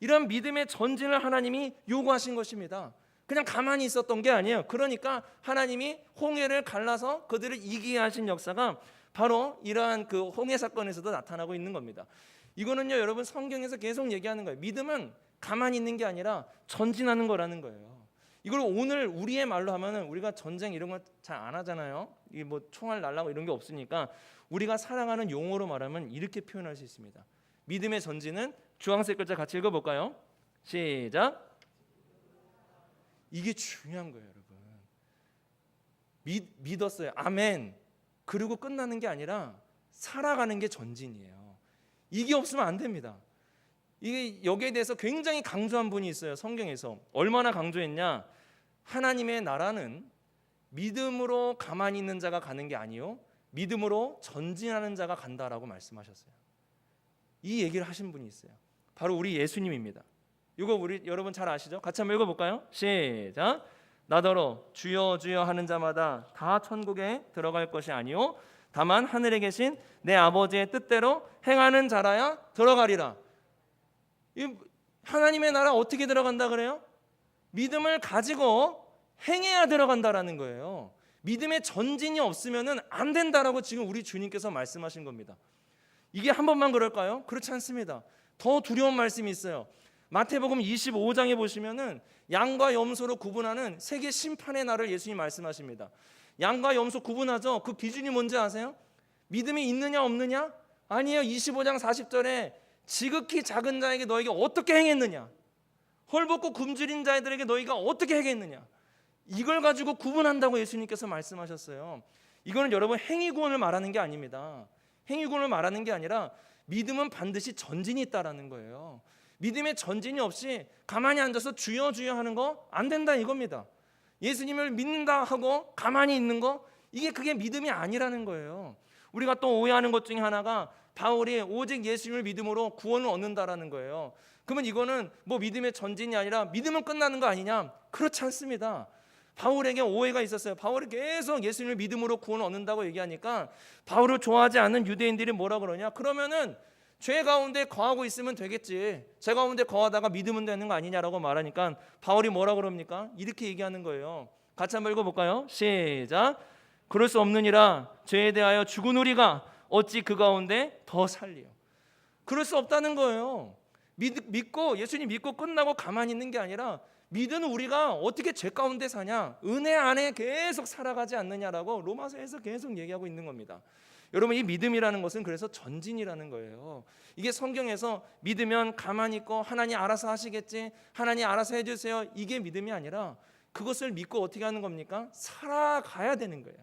이런 믿음의 전진을 하나님이 요구하신 것입니다. 그냥 가만히 있었던 게 아니에요. 그러니까 하나님이 홍해를 갈라서 그들을 이기게 하신 역사가 바로 이러한 그 홍해 사건에서도 나타나고 있는 겁니다. 이거는요, 여러분, 성경에서 계속 얘기하는 거예요. 믿음은 가만히 있는 게 아니라 전진하는 거라는 거예요. 이걸 오늘 우리의 말로 하면은 우리가 전쟁 이런 거 잘 안 하잖아요. 이 뭐 총알 날라고 이런 게 없으니까 우리가 사랑하는 용어로 말하면 이렇게 표현할 수 있습니다. 믿음의 전진은 주황색 글자 같이 읽어볼까요? 시작. 이게 중요한 거예요, 여러분. 믿었어요. 아멘. 그리고 끝나는 게 아니라 살아가는 게 전진이에요. 이게 없으면 안 됩니다. 이게 여기에 대해서 굉장히 강조한 분이 있어요. 성경에서. 얼마나 강조했냐? 하나님의 나라는 믿음으로 가만히 있는 자가 가는 게 아니요, 믿음으로 전진하는 자가 간다라고 말씀하셨어요. 이 얘기를 하신 분이 있어요. 바로 우리 예수님입니다. 이거 우리 여러분 잘 아시죠? 같이 한번 읽어볼까요? 시작. 나더러 주여 주여 하는 자마다 다 천국에 들어갈 것이 아니요, 다만 하늘에 계신 내 아버지의 뜻대로 행하는 자라야 들어가리라. 하나님의 나라 어떻게 들어간다 그래요? 믿음을 가지고 행해야 들어간다라는 거예요. 믿음의 전진이 없으면은 안 된다라고 지금 우리 주님께서 말씀하신 겁니다. 이게 한 번만 그럴까요? 그렇지 않습니다. 더 두려운 말씀이 있어요. 마태복음 25장에 보시면은 양과 염소로 구분하는 세계 심판의 날을 예수님이 말씀하십니다. 양과 염소 구분하죠. 그 기준이 뭔지 아세요? 믿음이 있느냐 없느냐? 아니에요. 25장 40절에 지극히 작은 자에게 너에게 어떻게 행했느냐? 헐벗고 굶주린 자들에게 너희가 어떻게 행했느냐? 이걸 가지고 구분한다고 예수님께서 말씀하셨어요. 이거는 여러분 행위구원을 말하는 게 아닙니다. 행위구원을 말하는 게 아니라 믿음은 반드시 전진이 있다라는 거예요. 믿음의 전진이 없이 가만히 앉아서 주여 주여 하는 거 안 된다 이겁니다. 예수님을 믿는다 하고 가만히 있는 거, 그게 믿음이 아니라는 거예요. 우리가 또 오해하는 것 중에 하나가 바울이 오직 예수님을 믿음으로 구원을 얻는다라는 거예요. 그러면 이거는 뭐 믿음의 전진이 아니라 믿음은 끝나는 거 아니냐? 그렇지 않습니다. 바울에게 오해가 있었어요. 바울이 계속 예수님을 믿음으로 구원을 얻는다고 얘기하니까 바울을 좋아하지 않는 유대인들이 뭐라 그러냐? 그러면은 죄 가운데 거하고 있으면 되겠지. 죄 가운데 거하다가 믿으면 되는 거 아니냐라고 말하니까 바울이 뭐라 그럽니까? 이렇게 얘기하는 거예요. 같이 한번 읽어볼까요? 시작. 그럴 수 없느니라. 죄에 대하여 죽은 우리가 어찌 그 가운데 더 살리요. 그럴 수 없다는 거예요. 믿고 예수님 믿고 끝나고 가만히 있는 게 아니라 믿은 우리가 어떻게 죄 가운데 사냐? 은혜 안에 계속 살아가지 않느냐라고 로마서에서 계속 얘기하고 있는 겁니다. 여러분, 이 믿음이라는 것은 그래서 전진이라는 거예요. 이게 성경에서 믿으면 가만히 있고 하나님 알아서 하시겠지, 하나님 알아서 해주세요, 이게 믿음이 아니라 그것을 믿고 어떻게 하는 겁니까? 살아가야 되는 거예요.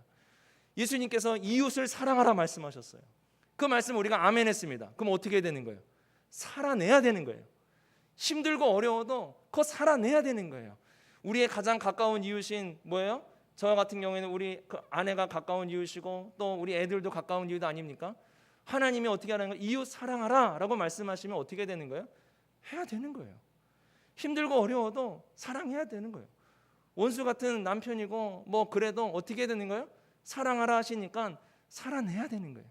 예수님께서 이웃을 사랑하라 말씀하셨어요. 그 말씀 우리가 아멘 했습니다. 그럼 어떻게 해야 되는 거예요? 살아내야 되는 거예요. 힘들고 어려워도 그거 살아내야 되는 거예요. 우리의 가장 가까운 이웃인 뭐예요? 저 같은 경우에는 우리 그 아내가 가까운 이웃이고 또 우리 애들도 가까운 이웃 아닙니까? 하나님이 어떻게 하는 거예요? 이웃 사랑하라 라고 말씀하시면 어떻게 되는 거예요? 해야 되는 거예요. 힘들고 어려워도 사랑해야 되는 거예요. 원수 같은 남편이고 뭐 그래도 어떻게 되는 거예요? 사랑하라 하시니까 살아내야 되는 거예요.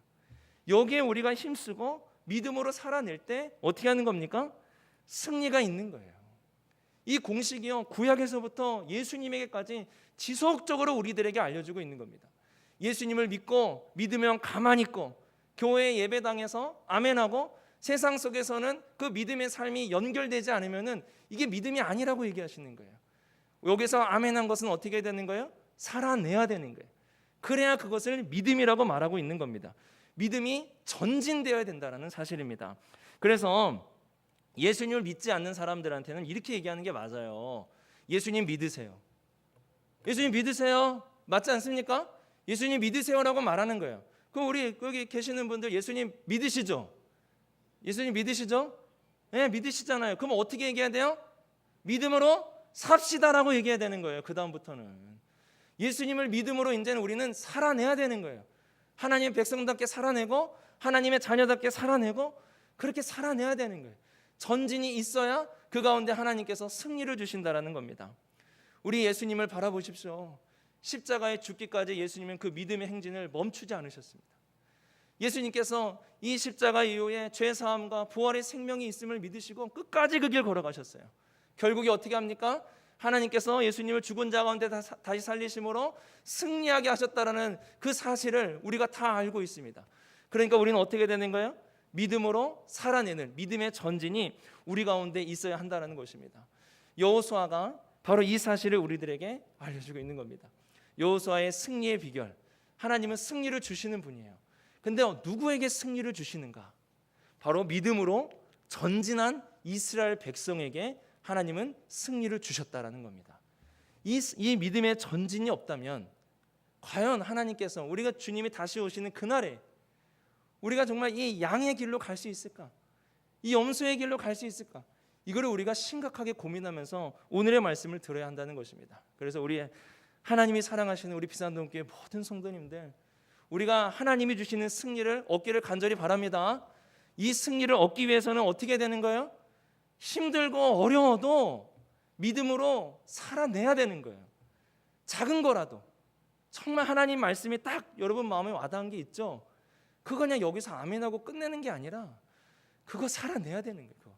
여기에 우리가 힘쓰고 믿음으로 살아낼 때 어떻게 하는 겁니까? 승리가 있는 거예요. 이 공식이요, 구약에서부터 예수님에게까지 지속적으로 우리들에게 알려주고 있는 겁니다. 예수님을 믿고 믿으면 가만히 있고 교회 예배당에서 아멘하고 세상 속에서는 그 믿음의 삶이 연결되지 않으면은 이게 믿음이 아니라고 얘기하시는 거예요. 여기서 아멘한 것은 어떻게 되는 거예요? 살아내야 되는 거예요. 그래야 그것을 믿음이라고 말하고 있는 겁니다. 믿음이 전진되어야 된다는 사실입니다. 그래서 예수님을 믿지 않는 사람들한테는 이렇게 얘기하는 게 맞아요. 예수님 믿으세요. 예수님 믿으세요. 맞지 않습니까? 예수님 믿으세요라고 말하는 거예요. 그럼 우리 여기 계시는 분들 예수님 믿으시죠? 예수님 믿으시죠? 네, 믿으시잖아요. 그럼 어떻게 얘기해야 돼요? 믿음으로 삽시다라고 얘기해야 되는 거예요. 그 다음부터는 예수님을 믿음으로 이제는 우리는 살아내야 되는 거예요. 하나님의 백성답게 살아내고 하나님의 자녀답게 살아내고 그렇게 살아내야 되는 거예요. 전진이 있어야 그 가운데 하나님께서 승리를 주신다라는 겁니다. 우리 예수님을 바라보십시오. 십자가에 죽기까지 예수님은 그 믿음의 행진을 멈추지 않으셨습니다. 예수님께서 이 십자가 이후에 죄사함과 부활의 생명이 있음을 믿으시고 끝까지 그 길 걸어가셨어요. 결국에 어떻게 합니까? 하나님께서 예수님을 죽은 자 가운데 다시 살리심으로 승리하게 하셨다라는 그 사실을 우리가 다 알고 있습니다. 그러니까 우리는 어떻게 되는 거예요? 믿음으로 살아내는 믿음의 전진이 우리 가운데 있어야 한다는 것입니다. 여호수아가 바로 이 사실을 우리들에게 알려주고 있는 겁니다. 여호수아의 승리의 비결, 하나님은 승리를 주시는 분이에요. 근데 누구에게 승리를 주시는가? 바로 믿음으로 전진한 이스라엘 백성에게 하나님은 승리를 주셨다라는 겁니다. 이 믿음의 전진이 없다면 과연 하나님께서 우리가 주님이 다시 오시는 그날에 우리가 정말 이 양의 길로 갈 수 있을까? 이 염소의 길로 갈 수 있을까? 이거를 우리가 심각하게 고민하면서 오늘의 말씀을 들어야 한다는 것입니다. 그래서 우리 하나님이 사랑하시는 우리 비산동교회 모든 성도님들, 우리가 하나님이 주시는 승리를 얻기를 간절히 바랍니다. 이 승리를 얻기 위해서는 어떻게 되는 거예요? 힘들고 어려워도 믿음으로 살아내야 되는 거예요. 작은 거라도 정말 하나님 말씀이 딱 여러분 마음에 와닿은 게 있죠. 그거 그냥 여기서 아멘하고 끝내는 게 아니라 그거 살아내야 되는 거예요.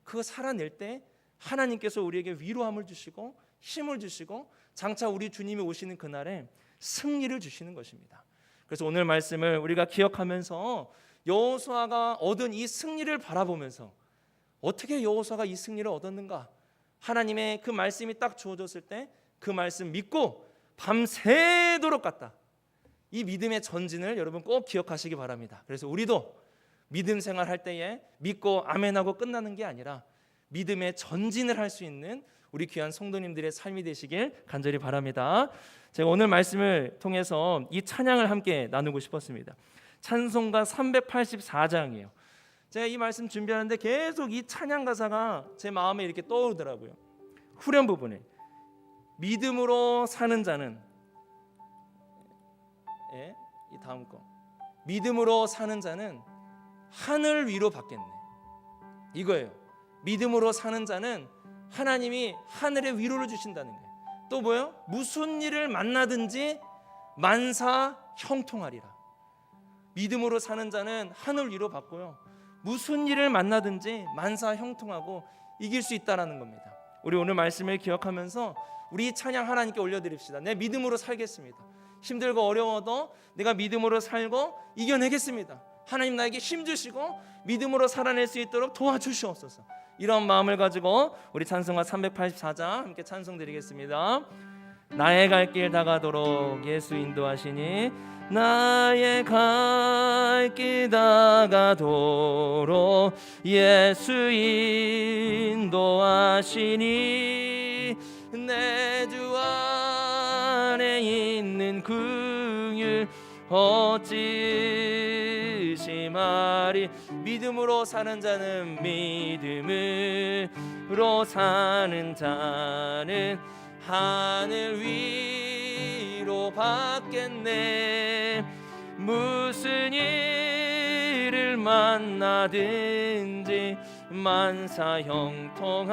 그거 살아낼 때 하나님께서 우리에게 위로함을 주시고 힘을 주시고 장차 우리 주님이 오시는 그날에 승리를 주시는 것입니다. 그래서 오늘 말씀을 우리가 기억하면서 여호수아가 얻은 이 승리를 바라보면서 어떻게 여호수아가 이 승리를 얻었는가? 하나님의 그 말씀이 딱 주어졌을 때 그 말씀 믿고 밤새도록 갔다. 이 믿음의 전진을 여러분 꼭 기억하시기 바랍니다. 그래서 우리도 믿음 생활할 때에 믿고 아멘하고 끝나는 게 아니라 믿음의 전진을 할 수 있는 우리 귀한 성도님들의 삶이 되시길 간절히 바랍니다. 제가 오늘 말씀을 통해서 이 찬양을 함께 나누고 싶었습니다. 찬송가 384장이에요. 제가 이 말씀 준비하는데 계속 이 찬양 가사가 제 마음에 이렇게 떠오르더라고요. 후렴 부분에 믿음으로 사는 자는, 이 다음 거, 믿음으로 사는 자는 하늘 위로 받겠네, 이거예요. 믿음으로 사는 자는 하나님이 하늘의 위로를 주신다는 거예요. 또 뭐예요? 무슨 일을 만나든지 만사 형통하리라. 믿음으로 사는 자는 하늘 위로 받고요, 무슨 일을 만나든지 만사 형통하고 이길 수 있다라는 겁니다. 우리 오늘 말씀을 기억하면서 우리 찬양 하나님께 올려드립시다. 내 믿음으로 살겠습니다. 힘들고 어려워도 내가 믿음으로 살고 이겨내겠습니다. 하나님 나에게 힘 주시고 믿음으로 살아낼 수 있도록 도와주시옵소서. 이런 마음을 가지고 우리 찬송가 384장 함께 찬송드리겠습니다. 나의 갈 길 다가도록 예수 인도하시니 나의 갈 길 다가도록 예수 인도하시니 내 주 안에 있는 긍휼 어찌 의심하리. 믿음으로 사는 자는 믿음으로 사는 자는 하늘 위로 받겠네. 무슨 일을 만나든지 만사 형통하리라.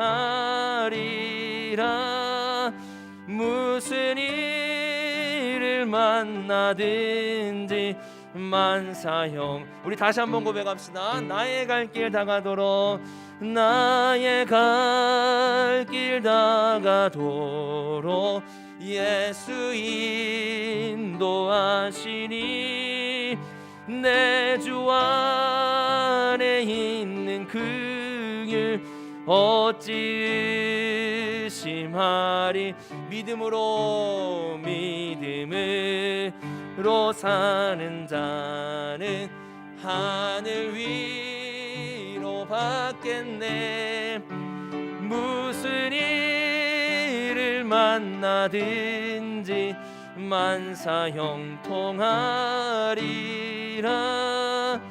무슨 일을 만나든지 만사형. 우리 다시 한번 고백합시다. 나의 갈 길 다가도록 나의 갈 길 다가도록 예수 인도하시니 내 주 안에 있는 긍휼 어찌 의심하리. 믿음으로 사는 자는 하늘 위로 받겠네. 무슨 일을 만나든지 만사 형통하리라.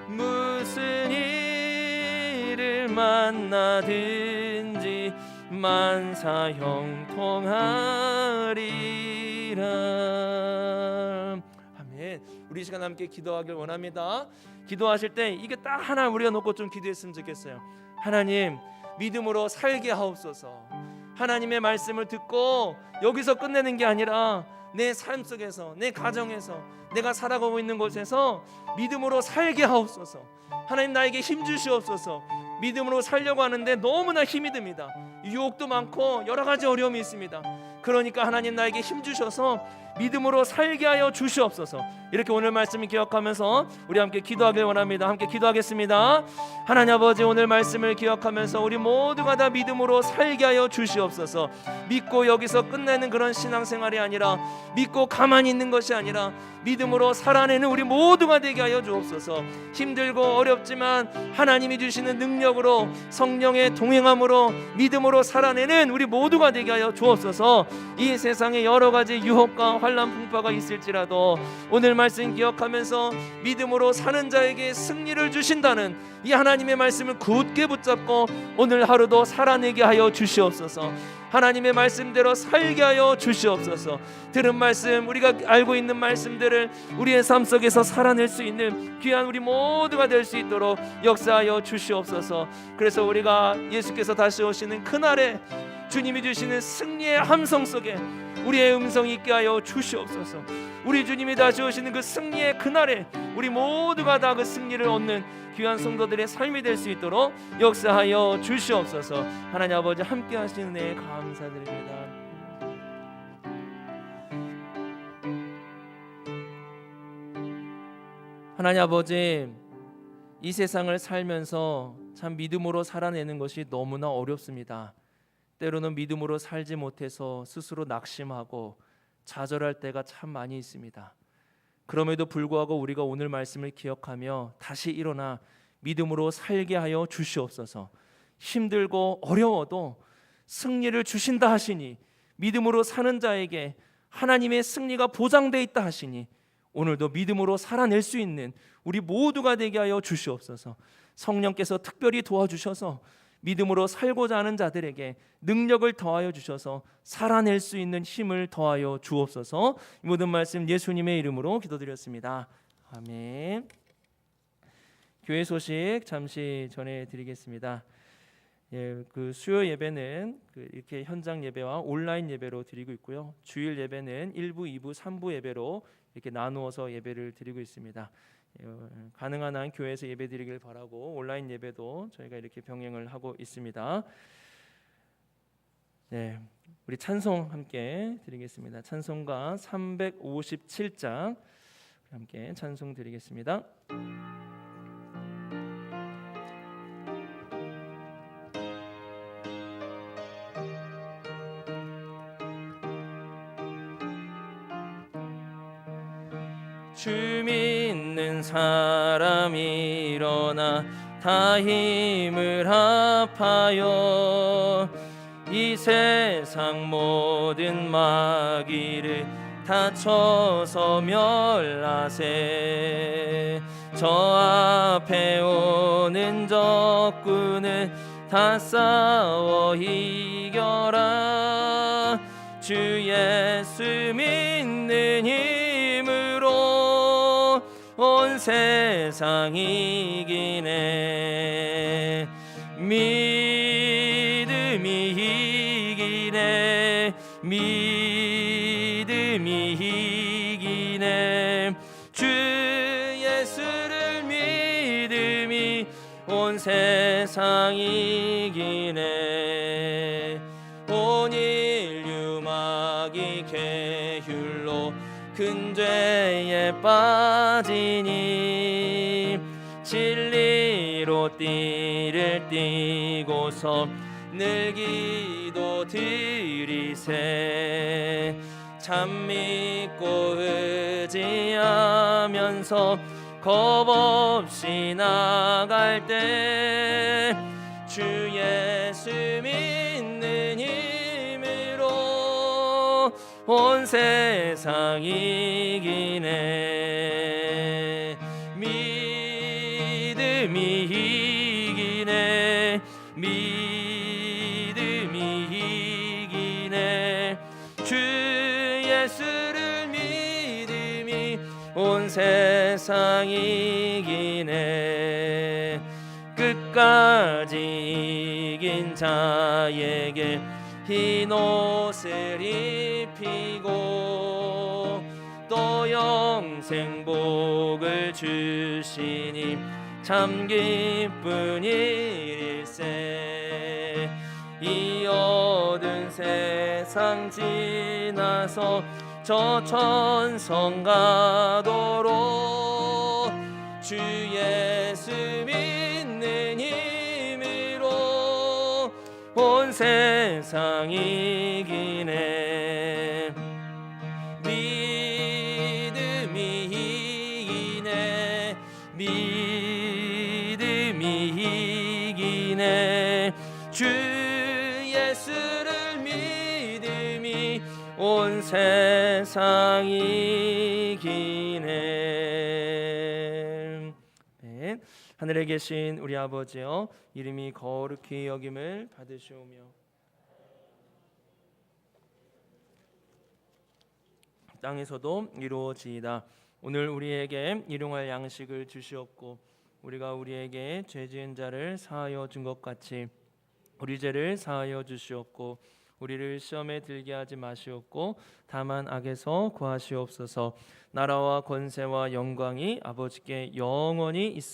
무슨 일을 만나든지 만사 형통하리라. 아멘. 우리 시간 함께 기도하길 원합니다. 기도하실 때 이게 딱 하나 우리가 놓고 좀 기도했으면 좋겠어요. 하나님, 믿음으로 살게 하옵소서. 하나님의 말씀을 듣고 여기서 끝내는 게 아니라 내 삶 속에서, 내 가정에서, 내가 살아가고 있는 곳에서 믿음으로 살게 하옵소서. 하나님, 나에게 힘 주시옵소서. 믿음으로 살려고 하는데 너무나 힘이 듭니다. 유혹도 많고 여러 가지 어려움이 있습니다. 그러니까 하나님, 나에게 힘 주셔서 믿음으로 살게 하여 주시옵소서. 이렇게 오늘 말씀을 기억하면서 우리 함께 기도하길 원합니다. 함께 기도하겠습니다. 하나님 아버지, 오늘 말씀을 기억하면서 우리 모두가 다 믿음으로 살게 하여 주시옵소서. 믿고 여기서 끝내는 그런 신앙생활이 아니라, 믿고 가만히 있는 것이 아니라 믿음으로 살아내는 우리 모두가 되게 하여 주옵소서. 힘들고 어렵지만 하나님이 주시는 능력으로, 성령의 동행함으로 믿음으로 살아내는 우리 모두가 되게 하여 주옵소서. 이 세상에 여러 가지 유혹과 환난 풍파가 있을지라도 오늘 말씀 기억하면서 믿음으로 사는 자에게 승리를 주신다는 이 하나님의 말씀을 굳게 붙잡고 오늘 하루도 살아내게 하여 주시옵소서. 하나님의 말씀대로 살게 하여 주시옵소서. 들은 말씀, 우리가 알고 있는 말씀들을 우리의 삶 속에서 살아낼 수 있는 귀한 우리 모두가 될 수 있도록 역사하여 주시옵소서. 그래서 우리가 예수께서 다시 오시는 그날에 주님이 주시는 승리의 함성 속에 우리의 음성이 있게 하여 주시옵소서. 우리 주님이 다시 오시는 그 승리의 그날에 우리 모두가 다 그 승리를 얻는 귀한 성도들의 삶이 될 수 있도록 역사하여 주시옵소서. 하나님 아버지, 함께 하시는 은혜에 감사드립니다. 하나님 아버지, 이 세상을 살면서 참 믿음으로 살아내는 것이 너무나 어렵습니다. 때로는 믿음으로 살지 못해서 스스로 낙심하고 좌절할 때가 참 많이 있습니다. 그럼에도 불구하고 우리가 오늘 말씀을 기억하며 다시 일어나 믿음으로 살게 하여 주시옵소서. 힘들고 어려워도 승리를 주신다 하시니, 믿음으로 사는 자에게 하나님의 승리가 보장되어 있다 하시니, 오늘도 믿음으로 살아낼 수 있는 우리 모두가 되게 하여 주시옵소서. 성령께서 특별히 도와주셔서 믿음으로 살고자 하는 자들에게 능력을 더하여 주셔서 살아낼 수 있는 힘을 더하여 주옵소서. 이 모든 말씀 예수님의 이름으로 기도드렸습니다. 아멘. 교회 소식 잠시 전해드리겠습니다. 그 수요 예배는 이렇게 현장 예배와 온라인 예배로 드리고 있고요. 주일 예배는 1부, 2부, 3부 예배로 이렇게 나누어서 예배를 드리고 있습니다. 가능한 한 교회에서 예배 드리길 바라고 온라인 예배도 저희가 이렇게 병행을 하고 있습니다. 네, 우리 찬송 함께 드리겠습니다. 찬송가 357장 함께 찬송 드리겠습니다. 주 믿는 사람 일어나 다 힘을 합하여 이 세상 모든 마귀를 다 쳐서 멸하세. 저 앞에 오는 적군을 다 싸워 이겨라. 주 예수 믿는 힘으로 온 세상 이기네. 믿음이 이기네. 믿음이 이기네. 주 예수를 믿음이 온 세상 이기네. 온 인류 마귀 계율로 큰 죄에 빠지니 진리로 띠를 띠고서 늘 기도 드리세. 참 믿고 의지하면서 겁없이 나갈 때 주 예수 믿는 힘으로 온 세상 이기네. 믿음이 이기네. 믿음이 이기네. 주 예수를 믿음이 온 세상 이기네. 끝까지 이긴 자에게 흰 옷을 입히고 또 영생 복을 주시니 참 기쁜 일일세. 이 어두운 세상 지나서 저 천성 가도록 주 예수 믿는 힘으로 온 세상 이기네. 믿음이 이기네. 믿음이 이기네. 주 예수를 믿음이 온 세상 이기네. 네. 하늘에 계신 우리 아버지여, 이름이 거룩히 여김을 받으시오며 땅에서도 이루어지이다. 오늘 우리에게 일용할 양식을 주시옵고 우리가 우리에게 죄 지은 자를 사하여 준 것 같이 우리 죄를 사하여 주시옵고 우리를 시험에 들게 하지 마시옵고 다만 악에서 구하시옵소서. 나라와 권세와 영광이 아버지께 영원히 있어